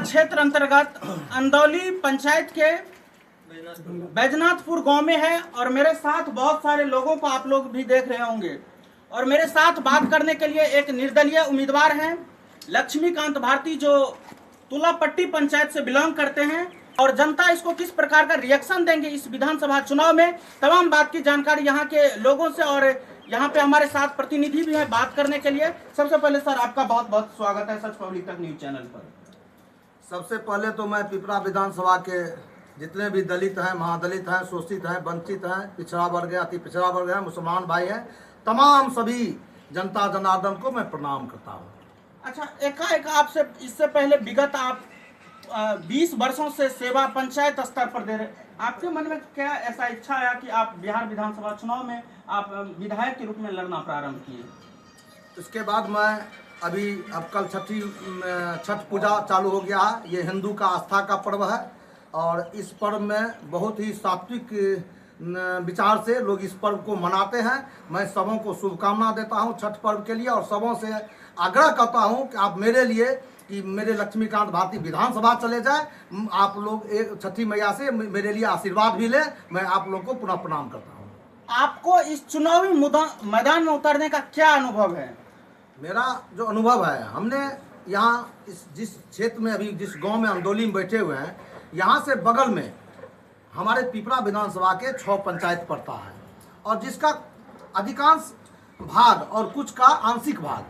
क्षेत्र अंतर्गत अंदौली पंचायत के बैजनाथपुर गांव में है और मेरे साथ बहुत सारे लोगों को आप लोग भी देख रहे होंगे। और मेरे साथ बात करने के लिए एक निर्दलीय उम्मीदवार हैं लक्ष्मीकांत भारती, जो तुलापट्टी पंचायत से बिलोंग करते हैं। और जनता इसको किस प्रकार का रिएक्शन देंगे इस विधानसभा चुनाव में, तमाम बात की जानकारी यहाँ के लोगों से। और यहाँ पे हमारे साथ प्रतिनिधि भी है बात करने के लिए। सबसे पहले सर आपका बहुत बहुत स्वागत है सच पब्लिक तक न्यूज चैनल पर। सबसे पहले तो मैं पिपरा विधानसभा के जितने भी दलित हैं, महादलित हैं, शोषित हैं, वंचित हैं, पिछड़ा वर्ग है, अति पिछड़ा वर्ग है, मुसलमान भाई हैं, तमाम सभी जनता जनार्दन को मैं प्रणाम करता हूँ। अच्छा, एकाएक आपसे इससे पहले विगत आप 20 वर्षों से सेवा पंचायत स्तर पर दे रहे, आपके मन में क्या ऐसा इच्छा आया कि आप बिहार विधानसभा चुनाव में आप विधायक के रूप में लड़ना प्रारंभ किए? इसके बाद मैं अब कल छठ पूजा चालू हो गया है। ये हिंदू का आस्था का पर्व है और इस पर्व में बहुत ही सात्विक विचार से लोग इस पर्व को मनाते हैं। मैं सबों को शुभकामना देता हूं छठ पर्व के लिए और सबों से आग्रह करता हूं कि आप मेरे लिए कि मेरे लक्ष्मीकांत भारती विधानसभा चले जाए। आप लोग एक छठी मैया से मेरे लिए आशीर्वाद भी लें। मैं आप लोग को पुनः प्रणाम करता हूँ। आपको इस चुनावी मैदान में उतरने का क्या अनुभव है? मेरा जो अनुभव है, हमने यहाँ जिस क्षेत्र में अभी जिस गांव में अंदौली में बैठे हुए हैं, यहाँ से बगल में हमारे पिपरा विधानसभा के 6 पंचायत पड़ता है और जिसका अधिकांश भाग और कुछ का आंशिक भाग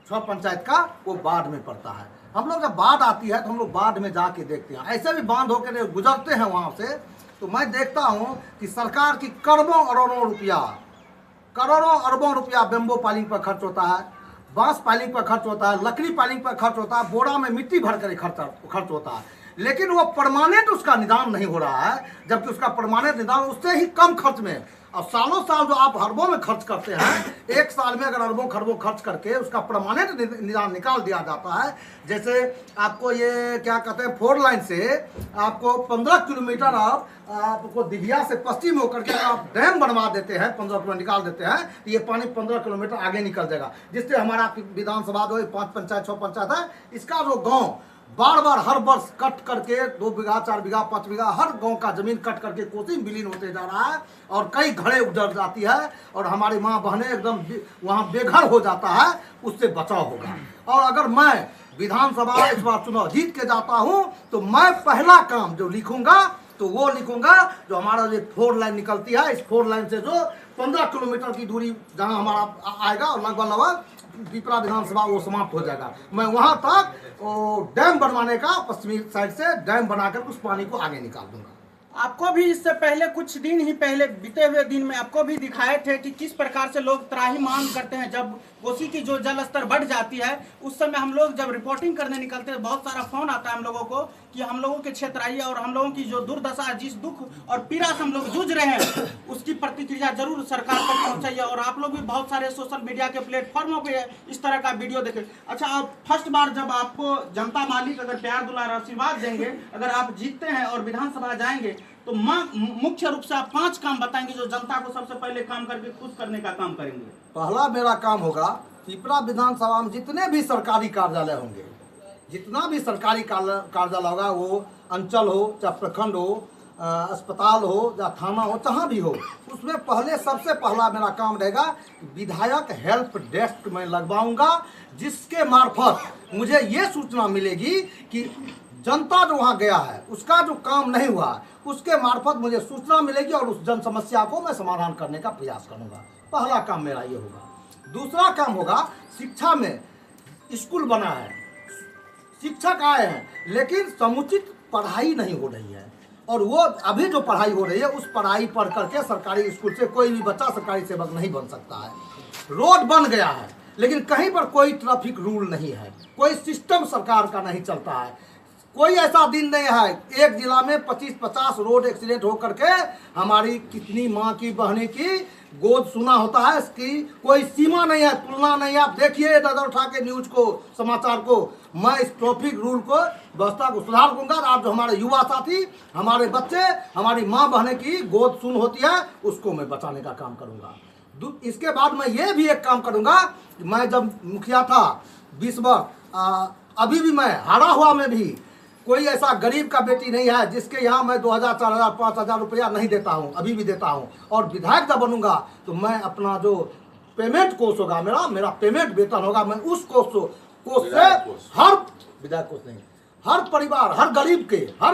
6 पंचायत का वो बाढ़ में पड़ता है। हम लोग जब बाढ़ आती है तो हम लोग बाढ़ में जाके देखते हैं। ऐसे भी बांध होकर गुजरते हैं वहाँ से, तो मैं देखता हूँ कि सरकार की करोड़ों अरबों रुपया बेम्बो पाइलिंग पर खर्च होता है, बांस पाइलिंग पर खर्च होता है, लकड़ी पाइलिंग पर खर्च होता है, बोरा में मिट्टी भर कर खर्च होता है, लेकिन वो परमानेंट उसका निदान नहीं हो रहा है। जबकि उसका परमानेंट निदान उससे ही कम खर्च में, अब सालों साल जो आप अरबों में खर्च करते हैं, एक साल में अगर अरबों खरबों खर्च करके उसका परमानेंट निदान निकाल दिया जाता है। जैसे आपको ये क्या कहते हैं, 4 लाइन से आपको 15 किलोमीटर आपको दिघिया से पश्चिम होकर के आप डैम बनवा देते हैं, 15 किलोमीटर निकाल देते हैं, तो ये पानी 15 किलोमीटर आगे निकल जाएगा, जिससे हमारा विधानसभा जो 5 पंचायत 6 पंचायत है, इसका जो गाँव बार बार हर वर्ष कट करके 2 बीघा 4 बीघा 5 बीघा हर गांव का जमीन कट करके कोसी में विलीन होते जा रहा है और कई घड़े उजड़ जाती है और हमारी माँ बहनें एकदम वहाँ बेघर हो जाता है। उससे बचाव होगा। और अगर मैं विधानसभा इस बार चुनाव जीत के जाता हूँ तो मैं पहला काम जो लिखूंगा तो वो लिखूंगा जो हमारा जो 4 लाइन निकलती है, इस 4 लाइन से जो 15 किलोमीटर की दूरी जहाँ हमारा आएगा और लगभग पिपरा विधानसभा वो समाप्त हो जाएगा। मैं वहां तक डैम बनवाने का पश्चिमी साइड से डैम बनाकर उस पानी को आगे निकाल दूंगा। आपको भी इससे पहले कुछ दिन ही पहले बीते हुए दिन में आपको भी दिखाए थे कि किस प्रकार से लोग त्राहिमाम करते हैं। जब कोसी की जो जल स्तर बढ़ जाती है उस समय हम लोग जब रिपोर्टिंग करने निकलते हैं, बहुत सारा फोन आता है हम लोगों को कि हम लोगों के क्षेत्र आइए और हम लोगों की जो दुर्दशा, जिस दुख और पीड़ा से हम लोग जूझ रहे हैं उसकी प्रतिक्रिया जरूर सरकार तक पहुंचाइए। और आप लोग भी बहुत सारे सोशल मीडिया के प्लेटफॉर्मों पे इस तरह का वीडियो देखें। अच्छा, अब फर्स्ट बार जब आपको जनता मालिक अगर प्यार दुलार आशीर्वाद देंगे, अगर आप जीतते हैं और विधानसभा जाएंगे, तो मुख्य रूप से आप 5 काम बताएंगे जो जनता को सबसे पहले काम करके खुश करने का काम करेंगे। पहला मेरा काम होगा, पिपरा विधानसभा में जितने भी सरकारी कार्यालय होंगे, जितना भी सरकारी कार्यालय होगा, वो अंचल हो चाहे प्रखंड हो, अस्पताल हो या थाना हो, जहाँ भी हो, उसमें सबसे पहला मेरा काम रहेगा विधायक हेल्प डेस्क में लगवाऊंगा, जिसके मार्फत मुझे ये सूचना मिलेगी कि जनता जो वहाँ गया है उसका जो काम नहीं हुआ, उसके मार्फत मुझे सूचना मिलेगी और उस जन समस्या को मैं समाधान करने का प्रयास करूँगा। पहला काम मेरा ये होगा। दूसरा काम होगा, शिक्षा में स्कूल बना है, शिक्षक आए हैं, लेकिन समुचित पढ़ाई नहीं हो रही है और वो अभी जो पढ़ाई हो रही है उस पढ़ाई पढ़ करके सरकारी स्कूल से कोई भी बच्चा सरकारी सेवक नहीं बन सकता है। रोड बन गया है लेकिन कहीं पर कोई ट्रैफिक रूल नहीं है, कोई सिस्टम सरकार का नहीं चलता है। कोई ऐसा दिन नहीं है एक जिला में 25-50 रोड एक्सीडेंट हो करके हमारी कितनी माँ की बहनी की गोद सुना होता है। इसकी कोई सीमा नहीं है, तुलना नहीं है। आप देखिए नजर उठा के न्यूज को, समाचार को। मैं इस ट्रैफिक रूल को, व्यवस्था को सुधार दूंगा। आप जो हमारे युवा साथी, हमारे बच्चे, हमारी माँ बहने की गोद सुन होती है, उसको मैं बचाने का काम करूंगा। इसके बाद मैं ये भी एक काम करूंगा, मैं जब मुखिया था 20 वर्ष, अभी भी मैं हाड़ा हुआ में भी कोई ऐसा गरीब का बेटी नहीं है जिसके यहाँ मैं 2000, 4000, 5000 रुपया नहीं देता हूँ, अभी भी देता हूँ। और विधायक जब बनूंगा तो मैं अपना जो पेमेंट कोर्स होगा, मेरा पेमेंट वेतन होगा, मैं उस कोर्स से हर विधायक कोर्स नहीं, हर परिवार, हर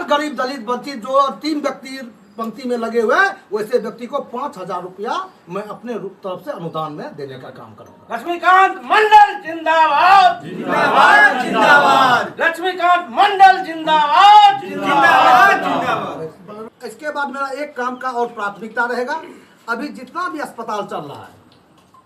गरीब दलित वंचित जो 3 व्यक्ति पंक्ति में लगे हुए हैं, वैसे व्यक्ति को 5000 रुपया मैं अपने तरफ से अनुदान में देने का काम करूंगा। लक्ष्मीकांत मंडल जिंदाबाद जिंदाबाद जिंदाबाद। लक्ष्मीकांत मंडल जिंदाबाद जिंदाबाद जिंदाबाद। इसके बाद मेरा एक काम का और प्राथमिकता रहेगा। अभी जितना भी अस्पताल चल रहा है,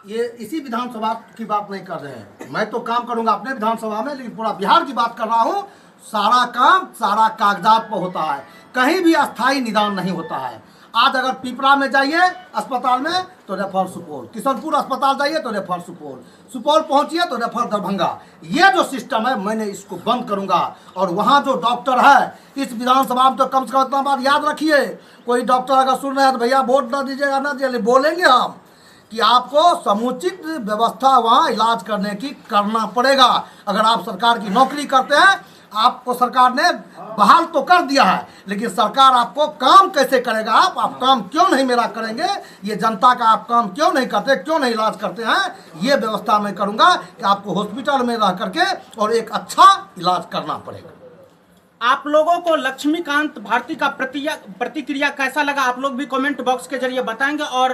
ये इसी विधानसभा की बात नहीं कर रहे हैं, मैं तो काम करूंगा अपने विधानसभा में, लेकिन पूरा बिहार की बात कर रहा हूँ। सारा काम सारा कागजात पर होता है, कहीं भी अस्थाई निदान नहीं होता है। आज अगर पिपरा में जाइए अस्पताल में तो रेफर सुपौल, किशनपुर अस्पताल जाइए तो रेफर सुपौल, सुपौल पहुंचिए तो रेफर दरभंगा। ये जो सिस्टम है मैंने इसको बंद करूंगा। और वहाँ जो डॉक्टर है इस विधानसभा में तो कम से कम इतना बात याद रखिए, कोई डॉक्टर अगर सुन रहे हैं तो भैया वोट न दीजिएगा, ना दीजिए, बोलेंगे हम कि आपको समुचित व्यवस्था वहाँ इलाज करने की करना पड़ेगा। अगर आप सरकार की नौकरी करते हैं, आपको सरकार ने बहाल तो कर दिया है, लेकिन सरकार आपको काम कैसे करेगा, आप काम क्यों नहीं मेरा करेंगे, ये जनता का आप काम क्यों नहीं करते, क्यों नहीं इलाज करते हैं, ये व्यवस्था मैं करूंगा कि आपको हॉस्पिटल में रह करके और एक अच्छा इलाज करना पड़ेगा। आप लोगों को लक्ष्मीकांत भारती का प्रतिक्रिया कैसा लगा, आप लोग भी कमेंट बॉक्स के जरिए बताएंगे। और